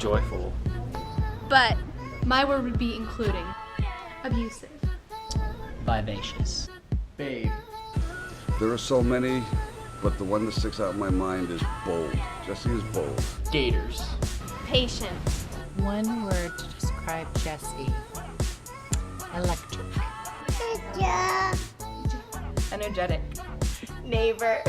Joyful. But my word would be including. Abusive. Vivacious. Babe. There are so many, but the one that sticks out in my mind is bold. Jessie is bold. Gators. Patient. One word to describe Jessie. Electric. Energetic. Neighbor.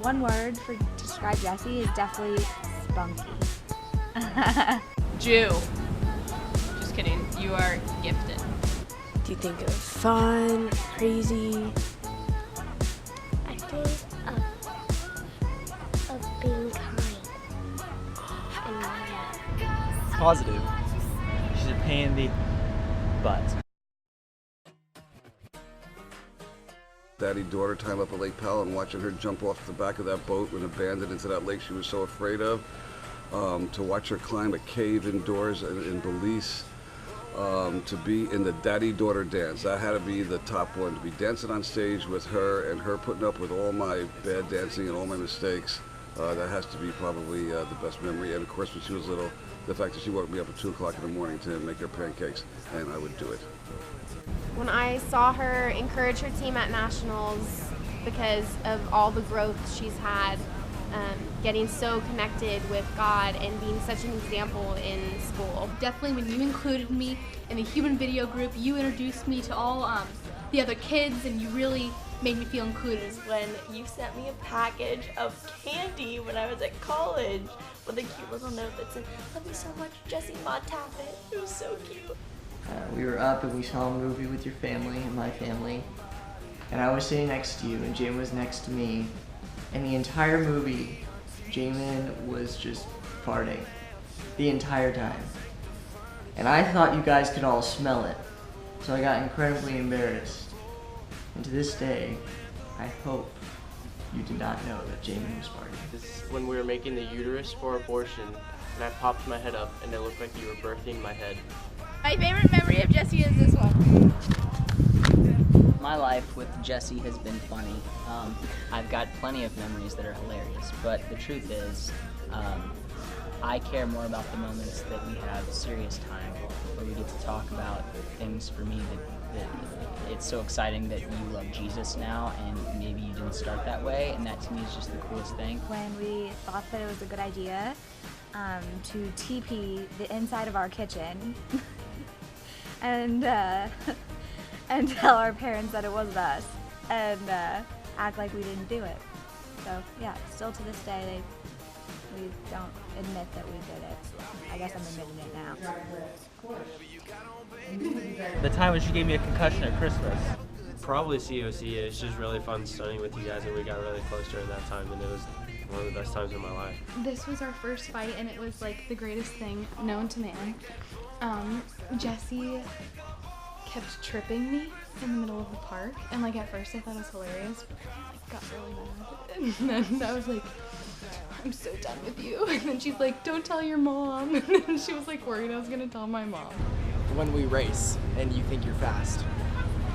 One word to describe Jessie is definitely spunky. Jew. Just kidding. You are gifted. Do you think of fun, crazy? I think of being kind and loving. Positive. She's a pain in the butt. Daddy-daughter time up at Lake Powell and watching her jump off the back of that boat and abandon into that lake she was so afraid of. To watch her climb a cave indoors in Belize. To be in the daddy-daughter dance. That had to be the top one. To be dancing on stage with her and her putting up with all my bad dancing and all my mistakes. That has to be probably the best memory. And of course, when she was little, the fact that she woke me up at 2 o'clock in the morning to make her pancakes, and I would do it. When I saw her encourage her team at nationals because of all the growth she's had, getting so connected with God and being such an example in school. Definitely when you included me in the human video group, you introduced me to all the other kids, and you really made me feel included. When you sent me a package of candy when I was at college with a cute little note that said, "Love you so much, Jessie Ma Taffet." It was so cute. We were up and we saw a movie with your family and my family. And I was sitting next to you and Jamin was next to me. And the entire movie, Jamin was just farting. The entire time. And I thought you guys could all smell it. So I got incredibly embarrassed. And to this day, I hope you did not know that Jamin was farting. This is when we were making the uterus for abortion, and I popped my head up, and it looked like you were birthing my head. My favorite memory of Jessie is this one. My life with Jessie has been funny. I've got plenty of memories that are hilarious, but the truth is, I care more about the moments that we have serious time where we get to talk about things for me that it's so exciting that you love Jesus now, and maybe you didn't start that way, and that to me is just the coolest thing. When we thought that it was a good idea to TP the inside of our kitchen and tell our parents that it wasn't us and act like we didn't do it. So yeah, still to this day we don't admit that we did it. I guess I'm admitting it now. The time when she gave me a concussion at Christmas. Probably COC. It's just really fun studying with you guys, and we got really close during that time, and it was one of the best times of my life. This was our first fight, and it was like the greatest thing known to man. Jessie kept tripping me in the middle of the park, and like at first I thought it was hilarious, but then I like, got really mad. And then I was like, I'm so done with you. And then she's like, don't tell your mom. And then she was like worried I was gonna tell my mom. When we race and you think you're fast.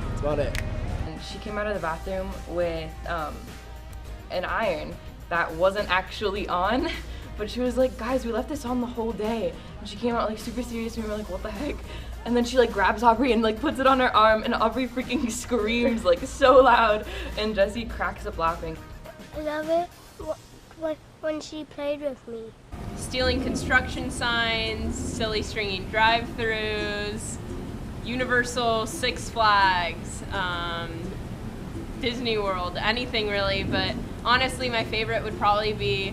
That's about it. And she came out of the bathroom with an iron that wasn't actually on, but she was like, guys, we left this on the whole day. And she came out like super serious, and we were like, what the heck? And then she like grabs Aubrey and like puts it on her arm, and Aubrey freaking screams like so loud, and Jessie cracks up laughing. I love it when she played with me. Stealing construction signs, silly stringing drive-thrus, Universal, Six Flags, Disney World, anything really, but honestly my favorite would probably be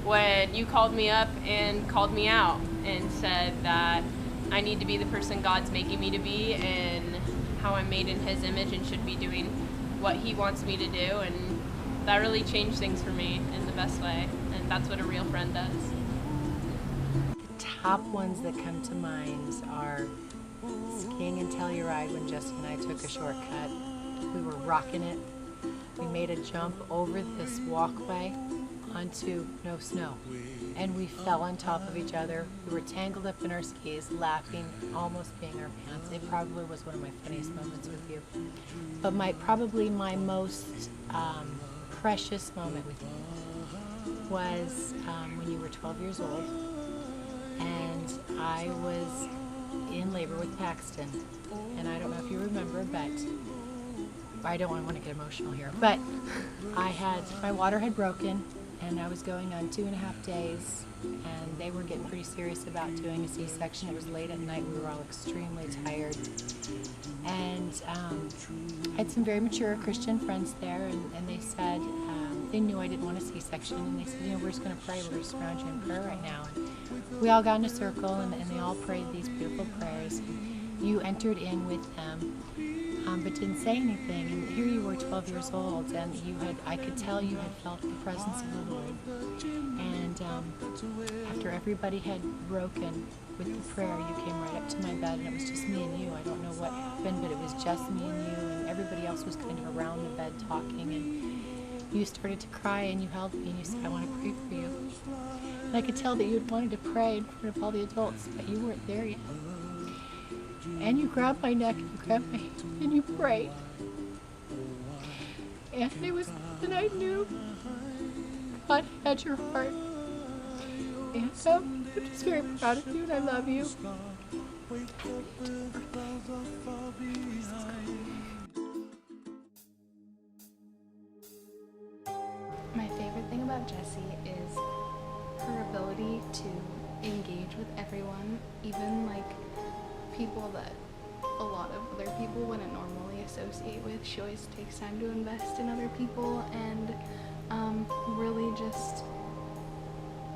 when you called me up and called me out and said that I need to be the person God's making me to be and how I'm made in His image and should be doing what He wants me to do, and that really changed things for me in the best way, and that's what a real friend does. The top ones that come to mind are skiing and Telluride when Jessie and I took a shortcut. We were rocking it. We made a jump over this walkway onto no snow, and we fell on top of each other. We were tangled up in our skis, laughing, almost peeing our pants. It probably was one of my funniest moments with you. But probably my most precious moment with you was when you were 12 years old and I was in labor with Paxton. And I don't know if you remember, but I don't want to get emotional here, but my water had broken, and I was going on 2.5 days, and they were getting pretty serious about doing a C-section. It was late at night. We were all extremely tired. And I had some very mature Christian friends there, and they said, they knew I didn't want a C-section, and they said, we're just going to pray. We're just around you in prayer right now. And we all got in a circle, and they all prayed these beautiful prayers. And you entered in with them, but didn't say anything. And here you were, 12 years old, and I could tell you had felt the presence of the Lord. And after everybody had broken with the prayer, you came right up to my bed, and it was just me and you. I don't know what happened, but it was just me and you, and everybody else was kind of around the bed talking, and you started to cry, and you held me, and you said, I want to pray for you. And I could tell that you had wanted to pray in front of all the adults, but you weren't there yet. And you grabbed my neck, and you grabbed my hand, and you prayed. And and I knew God had your heart. And I'm just very proud of you, and I love you. My favorite thing about Jessie is her ability to engage with everyone, even like people that a lot of other people wouldn't normally associate with. She always takes time to invest in other people and really just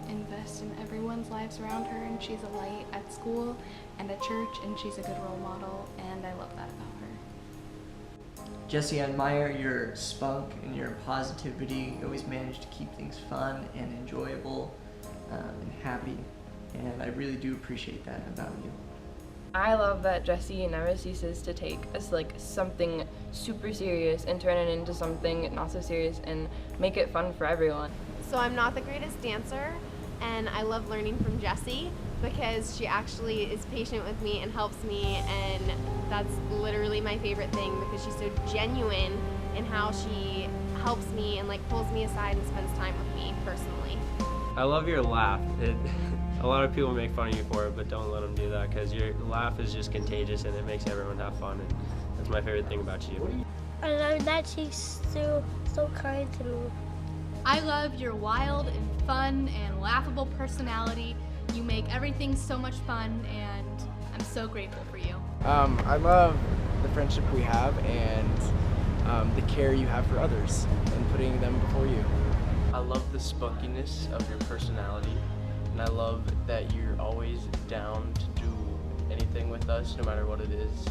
invest in everyone's lives around her, and she's a light at school and at church, and she's a good role model, and I love that about her. Jessie, I admire your spunk and your positivity. You always manage to keep things fun and enjoyable and happy, and I really do appreciate that about you. I love that Jessie never ceases to take us like something super serious and turn it into something not so serious and make it fun for everyone. So I'm not the greatest dancer, and I love learning from Jessie because she actually is patient with me and helps me, and that's literally my favorite thing because she's so genuine in how she helps me and like pulls me aside and spends time with me personally. I love your laugh. A lot of people make fun of you for it, but don't let them do that because your laugh is just contagious and it makes everyone have fun, and that's my favorite thing about you. I love that she's so kind to me. I love your wild and fun and laughable personality. You make everything so much fun, and I'm so grateful for you. I love the friendship we have and the care you have for others and putting them before you. I love the spunkiness of your personality, and I love that you're always down to do anything with us, no matter what it is.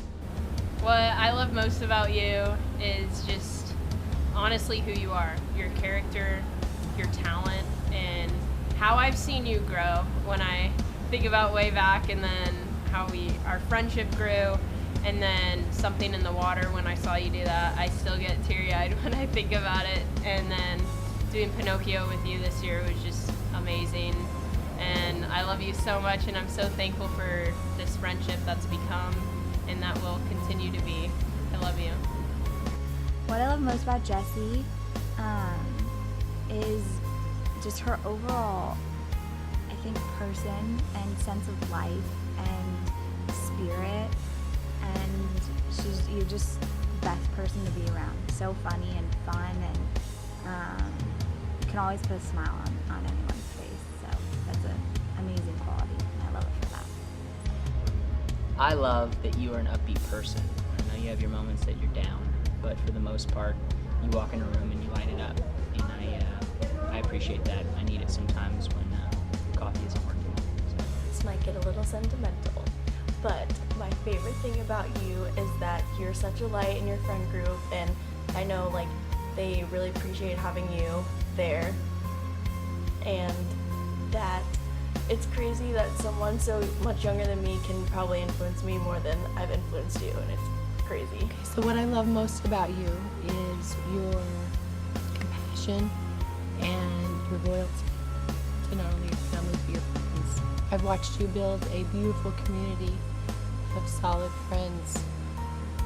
What I love most about you is just honestly who you are, your character, your talent, and how I've seen you grow when I think about way back, and then how our friendship grew, and then something in the water when I saw you do that. I still get teary-eyed when I think about it, and then doing Pinocchio with you this year was just amazing. And I love you so much, and I'm so thankful for this friendship that's become and that will continue to be. I love you. What I love most about Jessie is just her overall, I think, person and sense of life and spirit, and you're just the best person to be around. So funny and fun, and you can always put a smile on anyone's face, so that's an amazing quality, and I love it for that. I love that you are an upbeat person. I know you have your moments that you're down, but for the most part, you walk in a room and you light it up, and I appreciate that. I need it sometimes when coffee isn't working. So. This might get a little sentimental, but my favorite thing about you is that you're such a light in your friend group, and I know like they really appreciate having you there, and that it's crazy that someone so much younger than me can probably influence me more than I've influenced you, and it's crazy. Okay, so what I love most about you is your compassion and your loyalty to not only your family but your friends. I've watched you build a beautiful community of solid friends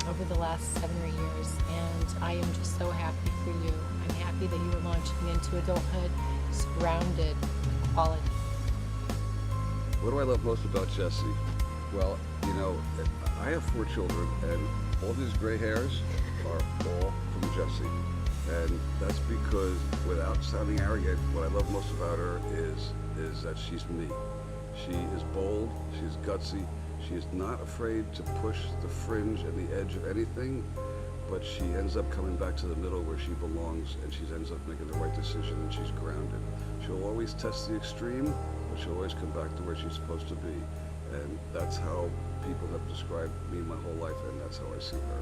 over the last 7 or 8 years, and I am just so happy for you. I'm happy that you are launching into adulthood surrounded by quality. What do I love most about Jessie? Well, you know, I have 4 children, and all these gray hairs are all from Jessie. And that's because, without sounding arrogant, what I love most about her is that she's me. She is bold, she's gutsy, she is not afraid to push the fringe and the edge of anything, but she ends up coming back to the middle where she belongs, and she ends up making the right decision, and she's grounded. She'll always test the extreme, but she'll always come back to where she's supposed to be. And that's how people have described me my whole life, and that's how I see her.